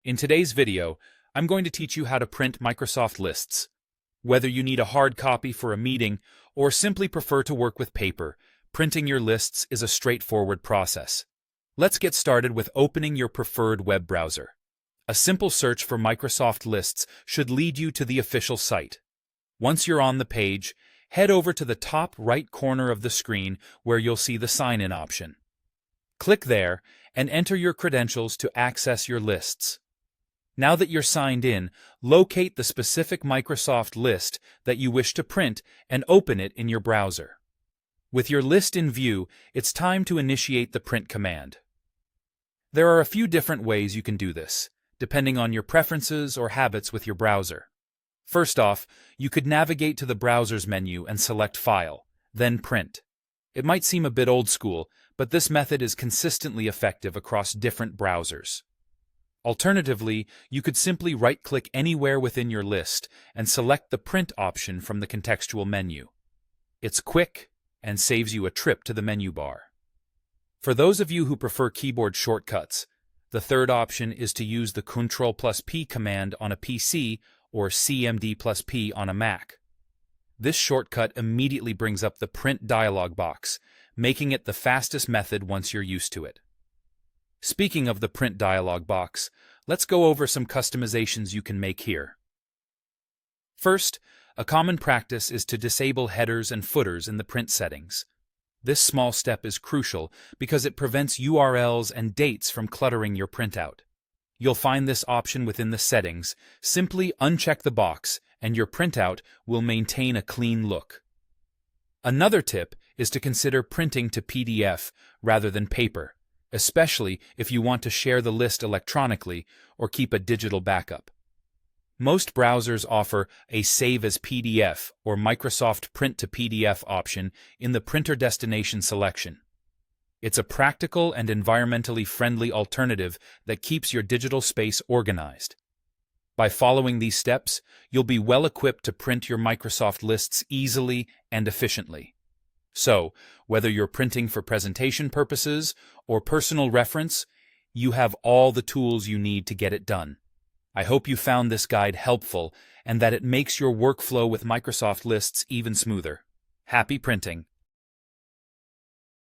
In today's video, I'm going to teach you how to print Microsoft Lists. Whether you need a hard copy for a meeting or simply prefer to work with paper, printing your lists is a straightforward process. Let's get started with opening your preferred web browser. A simple search for Microsoft Lists should lead you to the official site. Once you're on the page, head over to the top right corner of the screen where you'll see the sign-in option. Click there and enter your credentials to access your lists. Now that you're signed in, locate the specific Microsoft list that you wish to print and open it in your browser. With your list in view, it's time to initiate the print command. There are a few different ways you can do this, depending on your preferences or habits with your browser. First off, you could navigate to the browser's menu and select File, then Print. It might seem a bit old school, but this method is consistently effective across different browsers. Alternatively, you could simply right-click anywhere within your list and select the Print option from the contextual menu. It's quick and saves you a trip to the menu bar. For those of you who prefer keyboard shortcuts, the third option is to use the Ctrl+P command on a PC or CMD+P on a Mac. This shortcut immediately brings up the Print dialog box, making it the fastest method once you're used to it. Speaking of the Print dialog box, let's go over some customizations you can make here. First, a common practice is to disable headers and footers in the print settings. This small step is crucial because it prevents URLs and dates from cluttering your printout. You'll find this option within the settings. Simply uncheck the box and your printout will maintain a clean look. Another tip is to consider printing to PDF rather than paper, especially if you want to share the list electronically or keep a digital backup. Most browsers offer a Save as PDF or Microsoft Print to PDF option in the printer destination selection. It's a practical and environmentally friendly alternative that keeps your digital space organized. By following these steps, you'll be well equipped to print your Microsoft lists easily and efficiently. So, whether you're printing for presentation purposes or personal reference, you have all the tools you need to get it done. I hope you found this guide helpful and that it makes your workflow with Microsoft Lists even smoother. Happy printing!